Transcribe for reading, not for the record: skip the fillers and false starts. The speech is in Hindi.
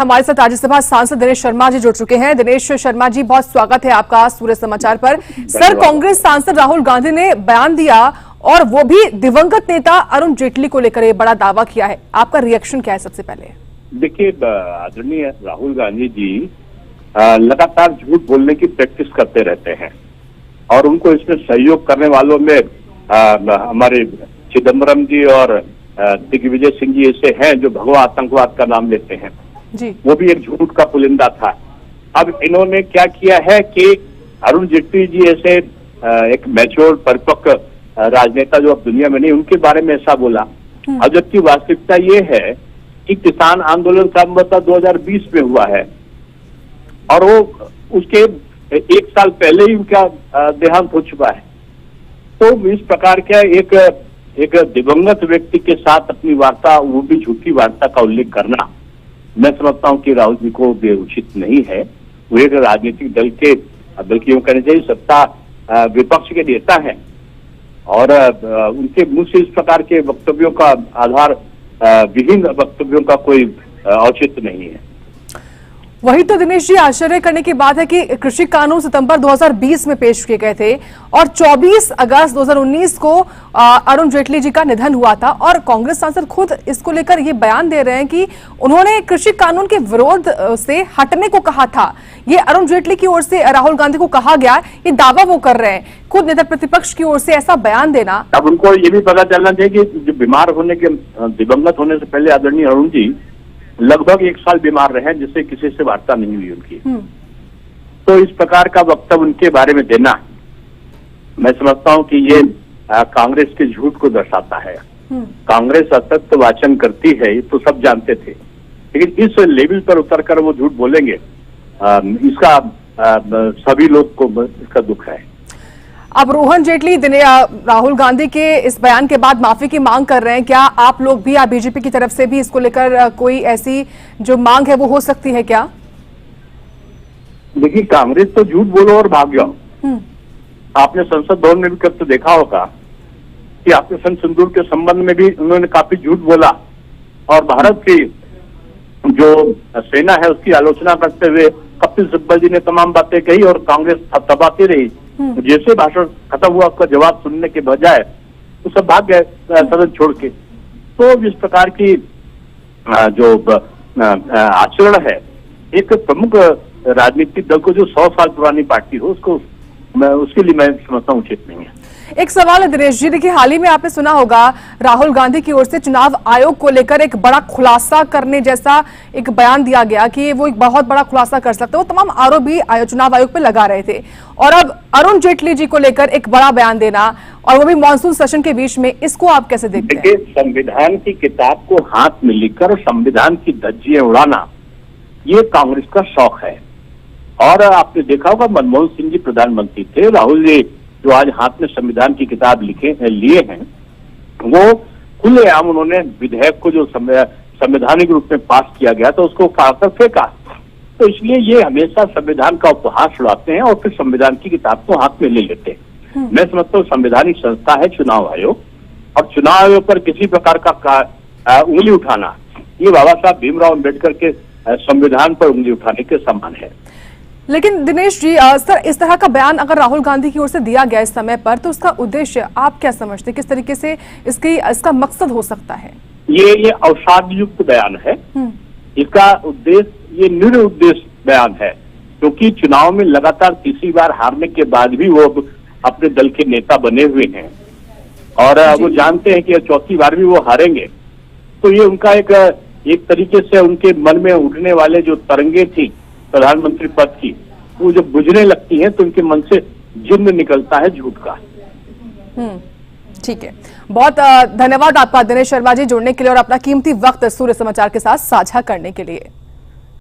हमारे साथ राज्यसभा सांसद दिनेश शर्मा जी जुड़ चुके हैं। दिनेश शर्मा जी, बहुत स्वागत है आपका सूर्य समाचार पर। सर, कांग्रेस सांसद राहुल गांधी ने बयान दिया और वो भी दिवंगत नेता अरुण जेटली को लेकर ये बड़ा दावा किया है। आपका रिएक्शन क्या है सबसे पहले? देखिए, आदरणीय राहुल गांधी जी लगातार झूठ बोलने की प्रैक्टिस करते रहते हैं और उनको इसमें सहयोग करने वालों में हमारे चिदम्बरम जी और दिग्विजय सिंह जी ऐसे हैं जो भगवा आतंकवाद का नाम लेते हैं जी। वो भी एक झूठ का पुलिंदा था। अब इन्होंने क्या किया है कि अरुण जेटली जी ऐसे एक मैच्योर परिपक्व राजनेता जो अब दुनिया में नहीं, उनके बारे में ऐसा बोला। अब जबकि वास्तविकता ये है कि किसान आंदोलन संभवतः 2020 में हुआ है और वो उसके एक साल पहले ही उनका देहांत हो चुका है। तो इस प्रकार का एक दिवंगत व्यक्ति के साथ अपनी वार्ता, वो भी झूठी वार्ता का उल्लेख करना, मैं समझता हूं कि राहुल जी को उचित नहीं है। वो एक राजनीतिक दल के, बल्कि यूं कहना चाहिए सत्ता विपक्ष के नेता हैं और उनके मुंह से इस प्रकार के वक्तव्यों का आधार विहीन वक्तव्यों का कोई औचित्य नहीं है। वही तो दिनेश जी, आश्चर्य करने की बात है कि कृषि कानून सितंबर 2020 में पेश किए गए थे और 24 अगस्त 2019 को अरुण जेटली जी का निधन हुआ था और कांग्रेस सांसद खुद इसको लेकर ये बयान दे रहे हैं कि उन्होंने कृषि कानून के विरोध से हटने को कहा था। ये अरुण जेटली की ओर से राहुल गांधी को कहा गया, ये दावा वो कर रहे हैं। खुद नेता प्रतिपक्ष की ओर से ऐसा बयान देना। अब उनको ये भी पता चलना चाहिए कि जो बीमार होने के, दिवंगत होने से पहले आदरणीय अरुण जी लगभग 1 साल बीमार रहे, जिससे किसी से वार्ता नहीं हुई उनकी। तो इस प्रकार का वक्तव्य उनके बारे में देना, मैं समझता हूं कि ये कांग्रेस के झूठ को दर्शाता है। कांग्रेस असत्य वाचन करती है, ये तो सब जानते थे, लेकिन इस लेवल पर उतरकर वो झूठ बोलेंगे, इसका सभी लोग को इसका दुख है। अब रोहन जेटली राहुल गांधी के इस बयान के बाद माफी की मांग कर रहे हैं। क्या आप लोग भी, या बीजेपी की तरफ से भी इसको लेकर कोई ऐसी जो मांग है वो हो सकती है क्या? देखिए, कांग्रेस तो झूठ बोलो और भाग जाओ। आपने संसद भवन में भी कब तो देखा होगा कि ऑपरेशन सिंदूर के संबंध में भी उन्होंने काफी झूठ बोला और भारत की जो सेना है उसकी आलोचना करते हुए कपिल सिब्बल जी ने तमाम बातें कही और कांग्रेस थपथपाती रही। जैसे भाषण खत्म हुआ उसका जवाब सुनने के बजाय वो सब भाग गए सदन छोड़ के। तो इस प्रकार की जो आचरण है, एक प्रमुख राजनीतिक दल को जो 100 साल पुरानी पार्टी हो, उसके लिए मैं समझता हूँ उचित नहीं है। एक सवाल है दिनेश जी, देखिए हाल ही में आपने सुना होगा राहुल गांधी की ओर से चुनाव आयोग को लेकर एक बड़ा खुलासा करने जैसा एक बयान दिया गया कि वो एक बहुत बड़ा खुलासा कर सकते हैं। वो तमाम आरोप भी चुनाव आयोग पे लगा रहे थे और अब अरुण जेटली जी को लेकर एक बड़ा बयान देना, और वो भी मानसून सेशन के बीच में, इसको आप कैसे देखते हैं? संविधान की किताब को हाथ में लेकर संविधान की धज्जियां उड़ाना, ये कांग्रेस का शौक है। और आपने देखा होगा मनमोहन सिंह जी प्रधानमंत्री थे, राहुल जी जो आज हाथ में संविधान की किताब लिए हैं, वो खुलेआम उन्होंने विधेयक को जो संवैधानिक रूप में पास किया गया तो उसको फाड़कर फेंका। तो इसलिए ये हमेशा संविधान का उपहास उड़ाते हैं और फिर संविधान की किताब को हाथ में ले लेते हैं। मैं समझता हूँ संवैधानिक संस्था है चुनाव आयोग, और चुनाव आयोग पर किसी प्रकार का उंगली उठाना, ये बाबा साहब भीमराव अम्बेडकर के संविधान पर उंगली उठाने के समान है। लेकिन दिनेश जी, सर, इस तरह का बयान अगर राहुल गांधी की ओर से दिया गया इस समय पर, तो उसका उद्देश्य आप क्या समझते हैं? किस तरीके से इसका मकसद हो सकता है? ये अवसादयुक्त बयान है। इसका उद्देश्य, ये निरुद्देश्य बयान है, क्योंकि चुनाव में लगातार तीसरी बार हारने के बाद भी वो अपने दल के नेता बने हुए हैं और वो जानते हैं कि चौथी बार भी वो हारेंगे। तो ये उनका एक तरीके से उनके मन में उठने वाले जो तरंगे थी प्रधानमंत्री पद की, वो जब बुझने लगती हैं तो उनके मन से जिन्न निकलता है झूठ का। ठीक है, बहुत धन्यवाद आपका दिनेश शर्मा जी जुड़ने के लिए और अपना कीमती वक्त सूर्य समाचार के साथ साझा करने के लिए।